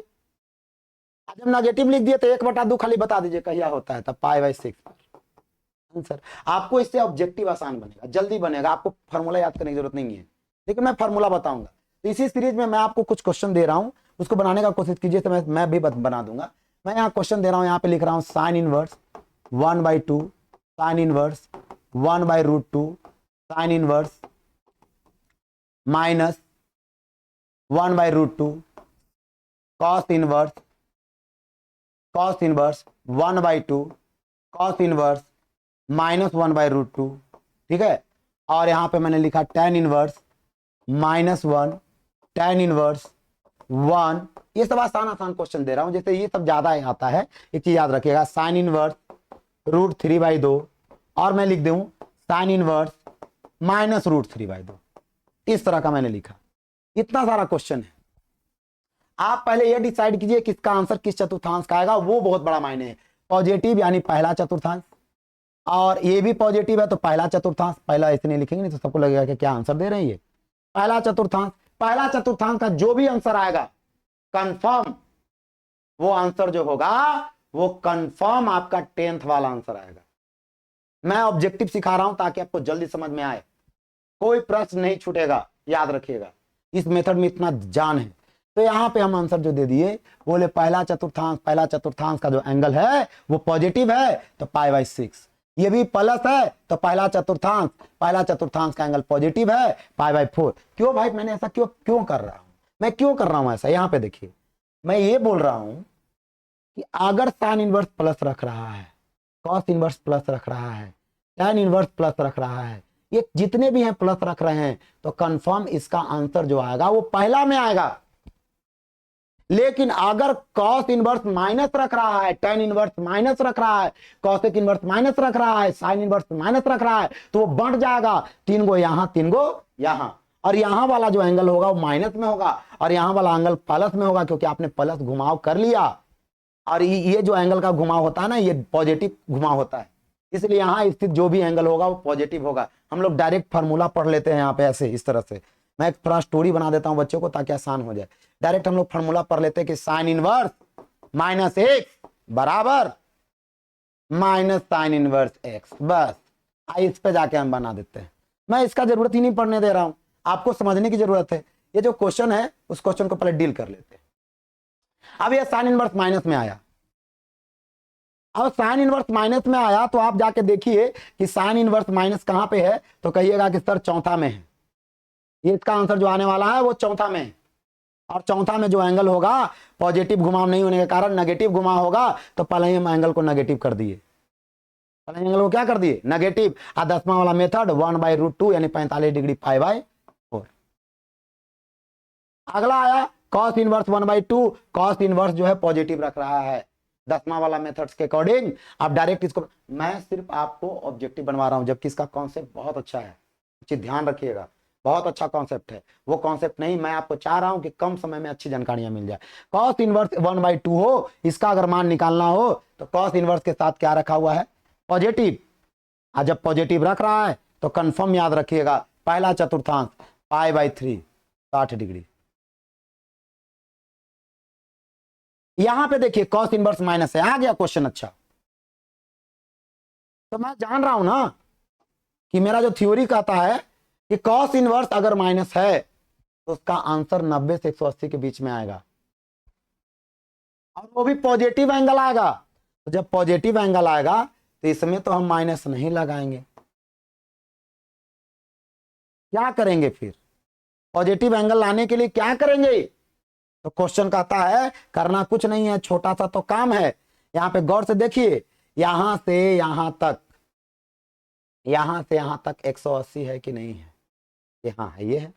जब नेगेटिव लिख दिए तो 1/2 खाली बता दीजिए कहिया होता है, तब π/6 आंसर। आपको इससे ऑब्जेक्टिव आसान बनेगा, जल्दी बनेगा, आपको फार्मूला याद करने की जरूरत नहीं है, लेकिन मैं फार्मूला बताऊंगा। तो इसी सीरीज में मैं आपको कुछ क्वेश्चन दे रहा हूं, उसको बनाने का कोशिश कीजिए, तो मैं भी बना दूंगा। मैं यहाँ क्वेश्चन दे रहा हूं, यहाँ पे लिख रहा हूं sine inverse 1/2 sine inverse 1/√2 sine inverse minus 1/√2 cos inverse 1/2 cos inverse -1/√2, ठीक है। और यहां पे मैंने लिखा tan इनवर्स -1 tan इनवर्स 1। ये सब आसान आसान क्वेश्चन दे रहा हूं, जैसे ये सब ज्यादा आता है। एक चीज याद रखिएगा, साइन इनवर्स √3/2 और मैं लिख दूं साइन इनवर्स -√3/2। इस तरह का मैंने लिखा। इतना सारा क्वेश्चन है। आप पहले ये डिसाइड कीजिए किसका आंसर किस चतुर्थांश का आएगा, वो बहुत बड़ा मायने है। पॉजिटिव यानी पहला चतुर्थांश, और ये भी पॉजिटिव है तो पहला चतुर्थांश। पहला ऐसे नहीं लिखेंगे नहीं तो सबको लगेगा कि क्या आंसर दे रहे हैं ये। पहला चतुर्थांश का जो भी आंसर आएगा कंफर्म, वो आंसर जो होगा वो कंफर्म आपका 10th वाला आंसर आएगा। मैं ऑब्जेक्टिव सिखा रहा हूं ताकि आपको जल्दी समझ में आए, कोई प्रश्न नहीं छूटेगा, याद रखिएगा। इस मेथड में इतना जान है। तो यहां पे हम आंसर जो दे दिए, बोले पहला चतुर्थांश का जो एंगल है वो पॉजिटिव है तो π/6। ये भी प्लस है तो पहला चतुर्थांश का एंगल पॉजिटिव है π/4। क्यों भाई, मैंने ऐसा क्यों कर रहा हूं, मैं क्यों कर रहा हूं ऐसा। यहां पे देखिए, मैं ये बोल रहा हूं कि अगर साइन इनवर्स प्लस रख रहा है, कॉस इनवर्स प्लस रख रहा है, tan इनवर्स प्लस रख रहा है, ये जितने भी हैं प्लस रख रहे हैं, तो कंफर्म इसका आंसर जो आएगा वो पहला में आएगा। लेकिन अगर कॉस इनवर्स माइनस रख रहा है, tan इनवर्स माइनस रख रहा है, कॉसेक इनवर्स माइनस रख रहा है, साइन इनवर्स माइनस रख रहा है, तो वो बढ़ जाएगा। 3 गो यहां 3 गो यहां, और यहां वाला जो एंगल होगा वो माइनस में होगा और यहां वाला एंगल प्लस में होगा, क्योंकि आपने प्लस घुमाव कर लिया। और ये जो एंगल का घुमाव होता है ना, ये पॉजिटिव घुमाव होता है, इसलिए यहां स्थित जो भी एंगल होगा वो पॉजिटिव होगा। हम लोग डायरेक्ट फार्मूला पढ़ लेते हैं यहाँ पे ऐसे, इस तरह से। मैं एक थोड़ा स्टोरी बना देता हूं बच्चों को ताकि आसान हो जाए। डायरेक्ट हम लोग फार्मूला पढ़ लेते हैं कि साइन इनवर्स -x बराबर माइनस साइन इनवर्स x। बस इस पे जाके हम बना देते हैं। मैं इसका जरूरत ही नहीं पढ़ने दे रहा हूं, आपको समझने की जरूरत है। ये जो क्वेश्चन है उस क्वेश्चन को पहले डील कर लेते हैं। अब ये साइन इनवर्स माइनस में आया, अब साइन इनवर्स माइनस में आया तो आप जाके देखिए कि साइन इनवर्स माइनस कहां पे है, तो कहिएगा कि सर चौथा में है। ये इसका आंसर जो आने वाला है वो चौथा में है। और चौथा में जो एंगल होगा, पॉजिटिव घुमाव नहीं होने के कारण नेगेटिव घुमाव होगा, तो पहले ही हम एंगल को नेगेटिव कर दिए। पहले एंगल को क्या कर दिए, नेगेटिव। और 10वां वाला मेथड 1/√2 यानी 45 डिग्री π/4। अगला आया कॉस इनवर्स 1/2। कॉस इनवर्स जो है पॉजिटिव रख रहा है 10वां वाला मेथड्स के अकॉर्डिंग। आप डायरेक्ट इसको, मैं सिर्फ आपको ऑब्जेक्टिव बनवा रहा हूं, जबकि इसका कॉन्सेप्ट बहुत अच्छा है, ध्यान रखिएगा। बहुत अच्छा कॉन्सेप्ट है, वो कॉन्सेप्ट नहीं, मैं आपको चाह रहा हूं कि कम समय में अच्छी जानकारियां मिल जाए। कॉस इनवर्स 1/2 हो, इसका अगर मान निकालना हो तो कॉस इनवर्स के साथ क्या रखा हुआ है, पॉजिटिव। और जब पॉजिटिव रख रहा है तो कंफर्म याद रखिएगा, पहला चतुर्थांश π/3 60 डिग्री। यहां पे देखिए कॉस इनवर्स माइनस है, आ गया क्वेश्चन। अच्छा, तो मैं जान रहा हूं ना कि मेरा जो थ्योरी कहता है कि कॉस इनवर्स अगर माइनस है तो उसका आंसर 90 से 180 के बीच में आएगा, और वो भी पॉजिटिव एंगल आएगा। तो जब पॉजिटिव एंगल आएगा तो इसमें तो हम माइनस नहीं लगाएंगे। क्या करेंगे फिर, पॉजिटिव एंगल लाने के लिए क्या करेंगे? तो क्वेश्चन कहता है करना कुछ नहीं है, छोटा सा तो काम है। यहां पे गौर से देखिए, यहां से यहां तक 180 है कि नहीं है, हाँ है, ये है।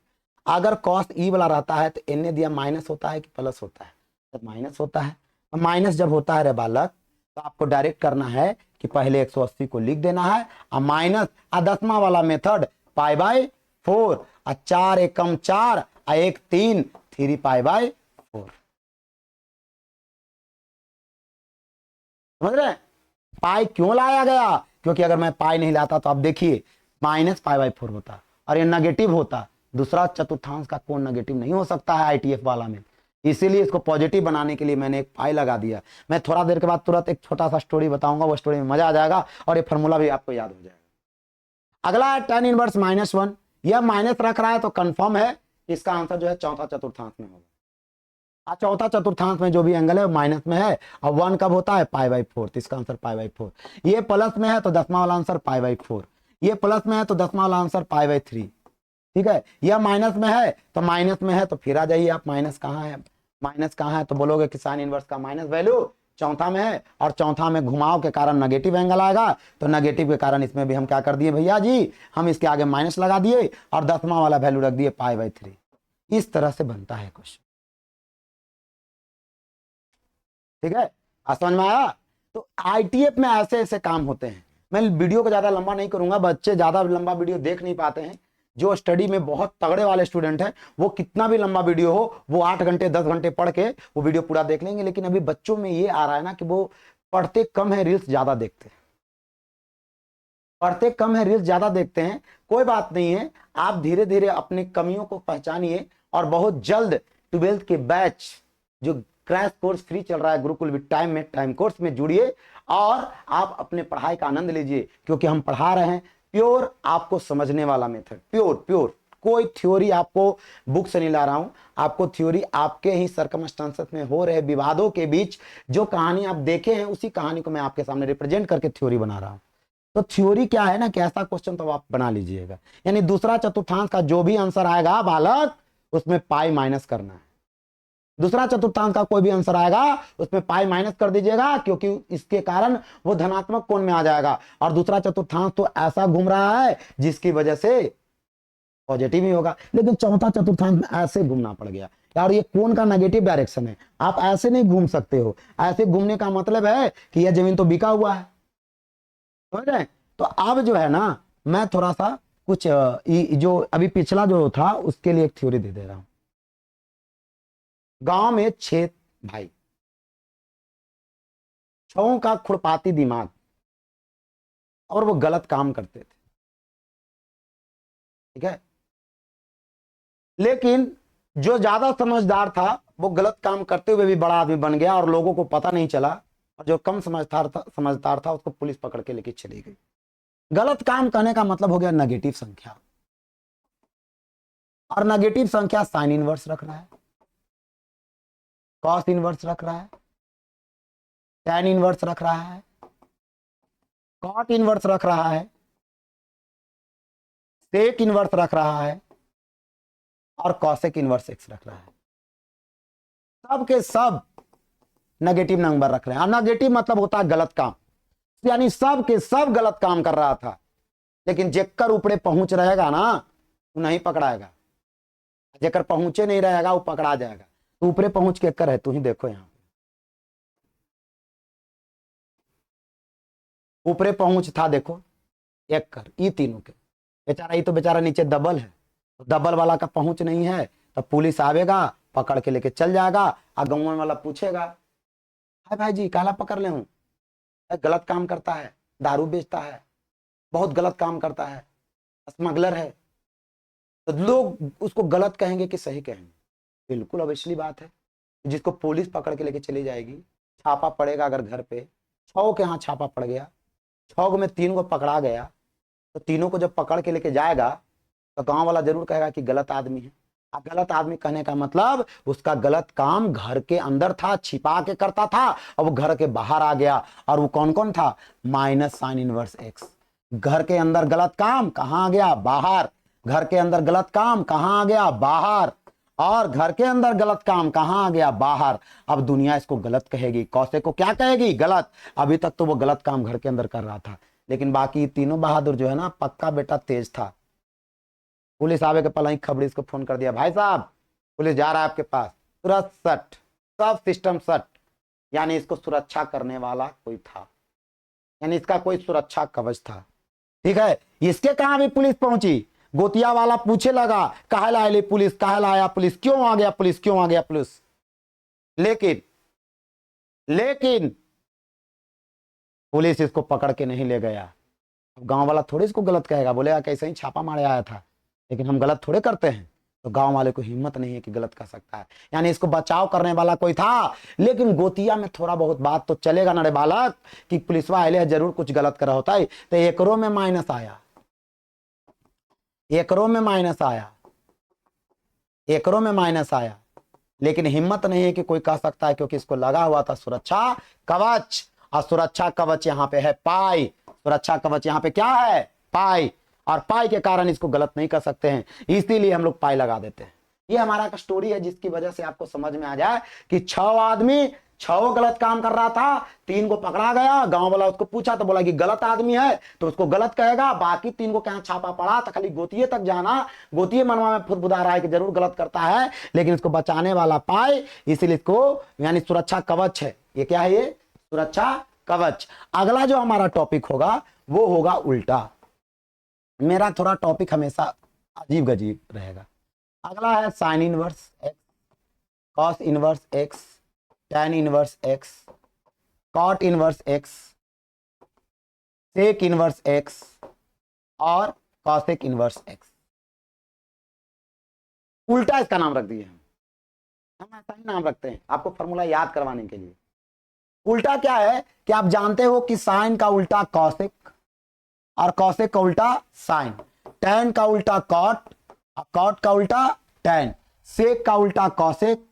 अगर कॉस ई वाला रहता है तो एन दिया माइनस होता है कि प्लस होता है, जब माइनस होता है। माइनस जब होता है रे बालक, तो आपको डायरेक्ट करना है कि पहले 180 को लिख देना है, और माइनस 10वां वाला मेथड π/4, और 4 एकम 4 और 1 3 3π/4। समझ रहे? पाई क्यों लाया गया? क्योंकि अगर मैं पाई नहीं लाता तो आप देखिए -π/4 होता और ये नेगेटिव होता। दूसरा चतुर्थांश का कोण नेगेटिव नहीं हो सकता है आईटीएफ वाला में, इसीलिए इसको पॉजिटिव बनाने के लिए मैंने एक पाई लगा दिया। मैं थोड़ा देर के बाद तुरंत एक छोटा सा स्टोरी बताऊंगा, वो स्टोरी में मजा आ जाएगा और ये फॉर्मूला भी आपको याद हो जाएगा। अगला है tan इनवर्स -1। यह माइनस रख रहा है तो कंफर्म है इसका आंसर जो है चौथा चतुर्थांश में होगा। चौथा चतुर्थांश में जो भी एंगल है माइनस में है। अब 1 कब होता है? π/4, तो इसका आंसर π/4। ये प्लस में है तो 10वां वाला आंसर π/4, ये प्लस में है तो 10वां वाला आंसर π/3। ठीक है, यह माइनस में है तो माइनस में है तो फिर आ जाइए आप, माइनस कहाँ है, माइनस कहाँ है, तो बोलोगे कि साइन इनवर्स का माइनस वैल्यू चौथा में है, और चौथा में घुमाव के कारण नेगेटिव एंगल आएगा, तो नेगेटिव के कारण इसमें भी हम क्या कर दिए भैया जी, हम इसके आगे माइनस लगा दिए और 10वां वाला वैल्यू रख दिए π/3। इस तरह से बनता है क्वेश्चन। ठीक है, समझ में आया? तो आईटीएफ में ऐसे ऐसे काम होते हैं। मैं वीडियो को ज्यादा लंबा नहीं करूंगा, बच्चे ज्यादा लंबा वीडियो देख नहीं पाते हैं। जो स्टडी में बहुत तगड़े वाले स्टूडेंट हैं वो कितना भी लंबा वीडियो हो वो 8 घंटे 10 घंटे पढ़ के वो वीडियो पूरा देख लेंगे। लेकिन अभी बच्चों में ये आ रहा है ना कि वो पढ़ते कम है, रील्स ज्यादा देखते हैं, पढ़ते कम है, रील्स ज्यादा देखते हैं। कोई बात नहीं है, आप धीरे धीरे अपनी कमियों को पहचानिए और बहुत जल्द 12th के बैच जो क्रैश कोर्स फ्री चल रहा है गुरुकुल विद टाइम में, टाइम कोर्स में जुड़िए और आप अपने पढ़ाई का आनंद लीजिए, क्योंकि हम पढ़ा रहे हैं प्योर आपको समझने वाला मेथड, प्योर प्योर। कोई थ्योरी आपको बुक से नहीं ला रहा हूं, आपको थ्योरी आपके ही सर्कमस्टांसेस में हो रहे विवादों के बीच जो कहानी आप देखे हैं उसी कहानी को मैं आपके सामने रिप्रेजेंट करके थ्योरी बना रहा हूं। तो थ्योरी क्या है ना कि ऐसा क्वेश्चन तो आप बना लीजिएगा, यानी दूसरा चतुर्थांश का जो भी आंसर आएगा बालक उसमें पाई माइनस करना है। दूसरा चतुर्थांश का कोई भी आंसर आएगा उसमें पाई माइनस कर दीजिएगा, क्योंकि इसके कारण वो धनात्मक कोण में आ जाएगा। और दूसरा चतुर्थांश तो ऐसा घूम रहा है जिसकी वजह से पॉजिटिव ही होगा, लेकिन चौथा चतुर्थांश में ऐसे घूमना पड़ गया यार, ये कोण का नेगेटिव डायरेक्शन है, आप ऐसे नहीं घूम सकते हो। ऐसे घूमने का मतलब है कि यह जमीन तो बिका हुआ है, समझ रहे हैं? तो अब जो है ना मैं थोड़ा सा कुछ जो अभी पिछला जो था उसके लिए एक थ्योरी दे दे रहा हूं। गांव में 6 भाई, 6 का खुरपाती दिमाग और वो गलत काम करते थे। ठीक है, लेकिन जो ज्यादा समझदार था वो गलत काम करते हुए भी बड़ा आदमी बन गया और लोगों को पता नहीं चला, और जो कम समझदार था उसको पुलिस पकड़ के लेके चली गई। गलत काम करने का मतलब हो गया नेगेटिव संख्या, और नेगेटिव संख्या साइन इनवर्स रख रहा है, कॉस इनवर्स रख रहा है, टैन इनवर्स रख रहा है, कॉट इनवर्स रख रहा है, सेक इनवर्स रख रहा है और कॉसेक इनवर्स एक्स रख रहा है। सब के सब नेगेटिव नंबर रख रहे हैं, और नेगेटिव मतलब होता है गलत काम, यानी सब के सब गलत काम कर रहा था। लेकिन जेकर ऊपरे पहुंच रहेगा ना वो नहीं पकड़ाएगा, जेकर पहुंचे नहीं रहेगा वो पकड़ा जाएगा। तो ऊपरे पहुंच के कर है, तू ही देखो यहां ऊपरे पहुंच था, देखो एक कर ई तीनों के, बेचारा ये तो बेचारा नीचे डबल है, तो डबल वाला का पहुंच नहीं है, तो पुलिस आवेगा पकड़ के लेके चल जाएगा। और गाँव वाला पूछेगा हाय भाई जी काला पकड़ ले हूं, गलत काम करता है, दारू बेचता है, बहुत गलत काम करता है, स्मगलर है, तो लोग उसको गलत कहेंगे कि सही कहेंगे? बिल्कुल ऑब्वियसली बात है, जिसको पुलिस पकड़ के लेके चली जाएगी, छापा पड़ेगा अगर घर पे, 6 के यहाँ छापा पड़ गया, 6 में 3 को पकड़ा गया, तो तीनों को जब पकड़ के लेके जाएगा तो गांव वाला जरूर कहेगा कि गलत आदमी है। अब गलत आदमी कहने का मतलब उसका गलत काम घर के अंदर था, छिपा के करता था, और वो घर के बाहर आ गया। और वो कौन कौन था? Minus sign inverse x. घर के अंदर गलत काम कहाँ आ गया? बाहर। घर के अंदर गलत काम कहाँ आ गया? बाहर। और घर के अंदर गलत काम कहाँ आ गया? बाहर। अब दुनिया इसको गलत कहेगी, कौसे को क्या कहेगी? गलत। अभी तक तो वो गलत काम घर के अंदर कर रहा था, लेकिन बाकी तीनों बहादुर जो है ना, पक्का बेटा तेज था। पुलिस आवे के पहले ही खबरी इसको फोन कर दिया, भाई साहब पुलिस जा रहा है आपके पास, तुरंत सट, सब सिस्टम सट, यानी इसको सुरक्षा करने वाला कोई था, यानी इसका कोई सुरक्षा कवच था। ठीक है, इसके कहां भी पुलिस पहुंची, गोतिया वाला पूछे लगा काहे लाए पुलिस, काहे लाया पुलिस, क्यों आ गया पुलिस, क्यों आ गया पुलिस। लेकिन पुलिस इसको पकड़ के नहीं ले गया। अब गांव वाला थोड़ी इसको गलत कहेगा, बोलेगा कैसे ही छापा मारे आया था, लेकिन हम गलत थोड़े करते हैं। तो गांव वाले को हिम्मत नहीं है कि गलत कर सकता है, यानी इसको बचाव करने वाला कोई था। लेकिन गोतिया में थोड़ा बहुत बात तो चलेगा ना रे बालक, कि पुलिसवा आए जरूर कुछ गलत करा होता है। तो एकरो में माइनस आया, एकरो में माइनस आया, एकरो में माइनस आया, लेकिन हिम्मत नहीं है कि कोई कह सकता है, क्योंकि इसको लगा हुआ था सुरक्षा कवच, और सुरक्षा कवच यहाँ पे है पाई। सुरक्षा कवच यहाँ पे क्या है? पाई। और पाई के कारण इसको गलत नहीं कर सकते हैं, इसीलिए हम लोग पाई लगा देते हैं। ये हमारा एक स्टोरी है जिसकी वजह से आपको समझ में आ जाए कि 6 आदमी 6 गलत काम कर रहा था, 3 को पकड़ा गया, गांव वाला उसको पूछा तो बोला कि गलत आदमी है तो उसको गलत कहेगा, बाकी 3 को क्या छापा पड़ा तो खाली गोतिये तक जाना, गोतिये मनवा में फुदफुदा रहा है कि जरूर गलत करता है, लेकिन इसको बचाने वाला पाए, इसीलिए इसको यानी सुरक्षा कवच है। ये क्या है? ये सुरक्षा कवच। अगला जो हमारा टॉपिक होगा वो होगा उल्टा। मेरा थोड़ा टॉपिक हमेशा अजीब गजीब रहेगा। अगला है sine inverse X, cos inverse X, tan inverse X, cot inverse X, sec inverse X और कॉसेक इनवर्स एक्स। उल्टा इसका नाम रख दिए हम ऐसा ही नाम रखते हैं आपको फॉर्मूला याद करवाने के लिए। उल्टा क्या है कि आप जानते हो कि साइन का उल्टा कॉसेक और कॉसेक का उल्टा साइन, टैन का उल्टा कॉट और कॉट का उल्टा टैन, सेक का उल्टा कॉसेक,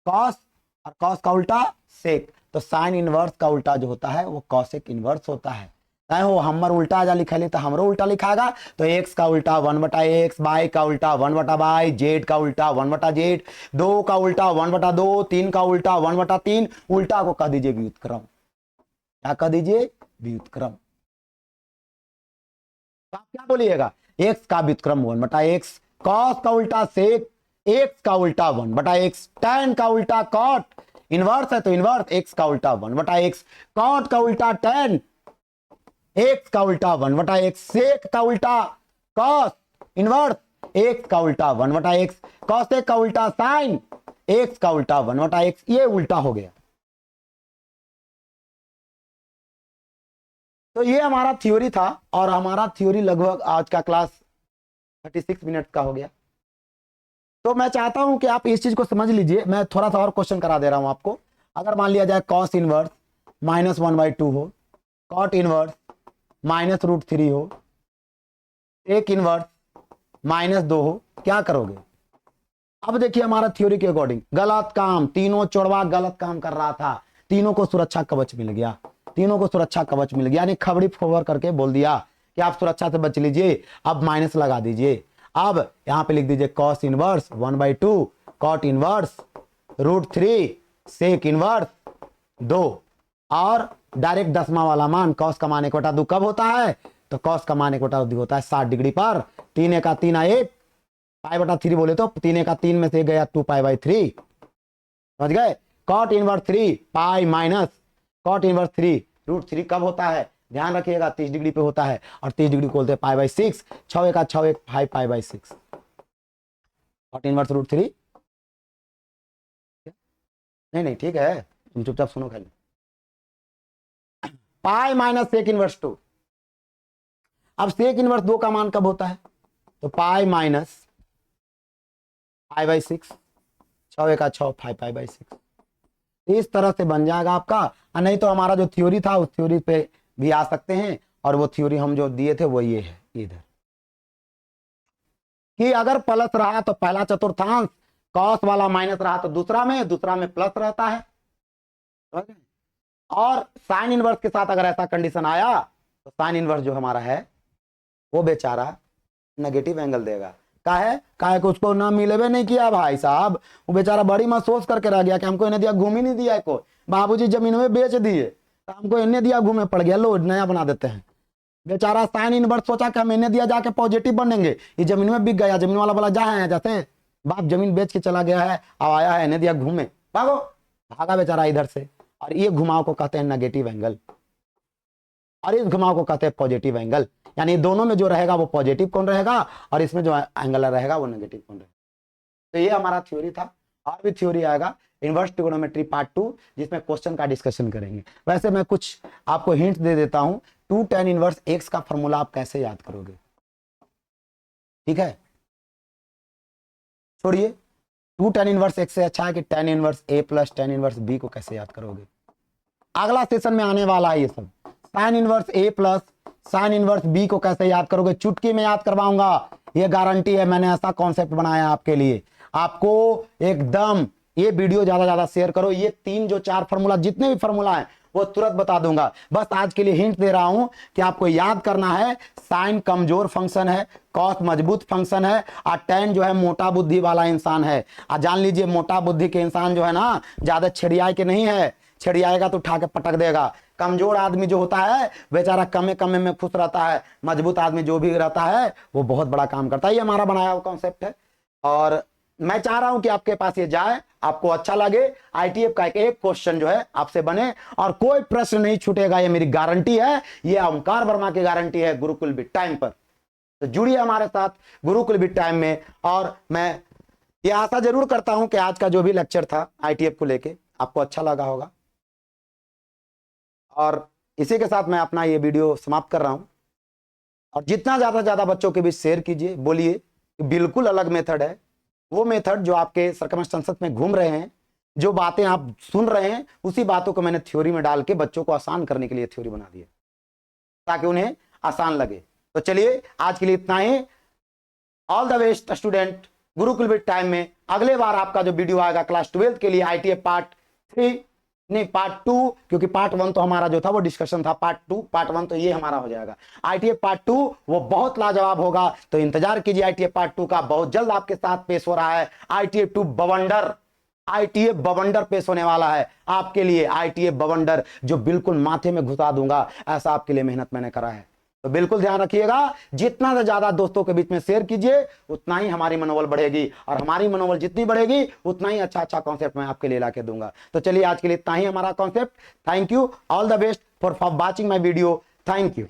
कॉस और कॉस का उल्टा सेक। तो साइन इनवर्स का उल्टा जो होता है वो कॉसेक इनवर्स होता है। वो हमर उल्टा जा लिखा तो हमरो उल्टा लिखाएगा, तो एक्स का उल्टा 1/x, बाई का उल्टा 1/y, जेड का उल्टा 1/z, 2 का उल्टा 1/2, 3 का उल्टा 1/3। उल्टा को कह दीजिए व्युत्क्रम। क्या कह दीजिए? व्युत्क्रम। तो आप क्या बोलिएगा? एक्स का व्युत्क्रम 1/x, कॉस का उल्टा सेक, एक्स का उल्टा 1/x, टैन का उल्टा कॉट, इनवर्स है तो इनवर्स, एक्स का उल्टा 1/x, कॉट का उल्टा टैन, एक्स का उल्टा 1/x, सेक का उल्टा कॉस, इनवर्स, एक्स का उल्टा 1/x, कॉसेक का उल्टा साइन, एक्स का उल्टा 1/x। ये उल्टा हो गया। तो ये हमारा थ्योरी था, और हमारा थ्योरी लगभग आज का क्लास 36 मिनट का हो गया। तो मैं चाहता हूं कि आप इस चीज को समझ लीजिए। मैं थोड़ा सा और क्वेश्चन करा दे रहा हूं आपको। अगर मान लिया जाए कॉस इनवर्स -1/2 हो, कॉट इनवर्स -√3 हो, सेक इनवर्स -2 हो, क्या करोगे? अब देखिए हमारा थ्योरी के अकॉर्डिंग गलत काम, तीनों चोरवा गलत काम कर रहा था, तीनों को सुरक्षा कवच मिल गया, तीनों को सुरक्षा कवच मिल गया, यानी खबड़ी फोवर करके बोल दिया कि आप सुरक्षा से बच लीजिए। अब माइनस लगा दीजिए। अब यहां पे लिख दीजिए cos inverse 1/2, cot inverse √3, sec inverse 2, और डायरेक्ट 10वां वाला मान कॉस का मान 1/2 कब होता है? तो कॉस का मान 1/2 होता है 60 डिग्री पर। 3 × 3 = 8, π/3 बोले तो 3 × 3 में से गया 2π/3, समझ गए? Cot inverse 3 pi minus cot inverse 3 √3 कब होता है? ध्यान रखिएगा 30 डिग्री पे होता है, और 30 डिग्री को बोलते हैं π/6। 6 × 6 = 5 π/6, कॉट इनवर्स √3। नहीं ठीक है, तुम चुपचाप सुनो खाली। Pi minus sec inverse 2। अब सेक इनवर्स 2 का मान कब होता है? तो पाई माइनस π/6, 6 × 6 5 π/6। इस तरह से बन जाएगा आपका। नहीं तो हमारा जो थ्योरी था उस थ्योरी पे भी आ सकते हैं, और वो थ्योरी हम जो दिए थे वो ये है इधर, कि अगर प्लस रहा तो पहला चतुर्थांश, कॉस वाला माइनस रहा तो दूसरा में प्लस रहता है। और साइन इनवर्स के साथ अगर ऐसा कंडीशन आया तो साइन इनवर्स जो हमारा है वो बेचारा नेगेटिव एंगल देगा। काहे को उसको ना मिलेवे नहीं किया भाई साहब, वो बेचारा बड़ी महसूस करके रह गया कि हमको इन्हें दिया, घूम ही नहीं दिया को, बाबूजी जमीन में बेच दिए तो हमको इन्हें दिया, घूमे पड़ गया, लो नया बना देते हैं। बेचारा साइन इनवर्स सोचा कि हम इन्हें दिया जाके पॉजिटिव बनेंगे, ये जमीन में बिक गया, जमीन वाला बोला जाए जैसे बाप जमीन बेच के चला गया है, अब आया है इन्हें दिया, घूमे, भागा बेचारा इधर से। और ये घुमाव को कहते हैं नेगेटिव एंगल, और इस घुमाव को कहते हैं पॉजिटिव एंगल। यानी दोनों में जो रहेगा वो पॉजिटिव कोण रहेगा, और इसमें जो एंगल रहेगा वो नेगेटिव कोण रहेगा। तो ये हमारा थ्योरी था। और भी थ्योरी आएगा इनवर्स ट्रिगोनोमेट्री पार्ट 2, जिसमें क्वेश्चन का डिस्कशन करेंगे। वैसे मैं कुछ आपको हिंट दे देता हूं। 2 tan इनवर्स x का फॉर्मूला आप कैसे याद करोगे? ठीक है, छोड़िए 2 tan इनवर्स x से अच्छा है कि tan inverse a plus tan inverse b को कैसे याद करोगे? अगला सेशन में आने वाला है ये सब। Sine inverse a plus sine inverse b को कैसे याद करोगे? चुटकी में याद करवाऊंगा, ये गारंटी है, मैंने ऐसा कॉन्सेप्ट बनाया आपके लिए। आपको एकदम ये वीडियो ज्यादा ज्यादा शेयर करो। ये 3 जो 4 फार्मूला, जितने भी फार्मूला है वो तुरंत बता दूंगा। बस आज के लिए हिंट दे रहा हूं कि आपको याद करना है, साइन कमजोर फंक्शन है, कॉस मजबूत फंक्शन है, और tan जो है मोटा बुद्धि वाला इंसान है। और जान लीजिए मोटा बुद्धि के इंसान जो है ना, ज्यादा छेड़ियाए के नहीं है, छेड़ियाएगा तो उठा के पटक देगा। कमजोर आदमी जो होता है बेचारा कमे कमे में खुश रहता है, मजबूत आदमी जो भी रहता है वो बहुत बड़ा काम करता है। ये हमारा बनाया हुआ कॉन्सेप्ट है और मैं चाह रहा हूं कि आपके पास ये जाए, आपको अच्छा लगे। आईटीएफ का एक क्वेश्चन जो है आपसे बने और कोई प्रश्न नहीं छूटेगा, ये मेरी गारंटी है, ये ओमकार वर्मा की गारंटी है गुरुकुल बिट टाइम पर। तो जुड़िए हमारे साथ गुरुकुल बिट टाइम में। और मैं ये आशा जरूर करता हूं कि आज का जो भी लेक्चर था आईटीएफ को लेके आपको अच्छा लगा होगा। और इसी के साथ मैं अपना ये वीडियो समाप्त कर रहा हूं। और जितना ज्यादा ज्यादा बच्चों के बीच शेयर कीजिए, बोलिए बिल्कुल अलग मेथड है। वो मेथड जो आपके सर्कमस्टेंसेस में घूम रहे हैं, जो बातें आप सुन रहे हैं, उसी बातों को मैंने थ्योरी में डाल के बच्चों को आसान करने के लिए थ्योरी बना दी है ताकि उन्हें आसान लगे। तो चलिए आज के लिए इतना ही। All the best student. Gurukul bit time में अगले बार आपका जो वीडियो आएगा क्लास 12 के लिए आईटीएफ पार्ट 3 नहीं पार्ट 2, क्योंकि पार्ट 1 तो हमारा जो था वो डिस्कशन था, पार्ट 1 तो ये हमारा हो जाएगा। आईटीएफ पार्ट 2 वो बहुत लाजवाब होगा, तो इंतजार कीजिए आईटीएफ पार्ट 2 का। बहुत जल्द आपके साथ पेश हो रहा है आईटीएफ 2 बवंडर। आईटीएफ बवंडर पेश होने वाला है आपके लिए, आईटीएफ बवंडर जो बिल्कुल माथे में घुसा दूंगा, ऐसा आपके लिए मेहनत मैंने करा है। तो बिल्कुल ध्यान रखिएगा, जितना से ज्यादा दोस्तों के बीच में शेयर कीजिए उतना ही हमारी मनोबल बढ़ेगी, और हमारी मनोबल जितनी बढ़ेगी उतना ही अच्छा अच्छा कॉन्सेप्ट मैं आपके लिए लाके दूंगा। तो चलिए आज के लिए इतना ही हमारा concept. Thank you, all the best for watching my video. Thank you.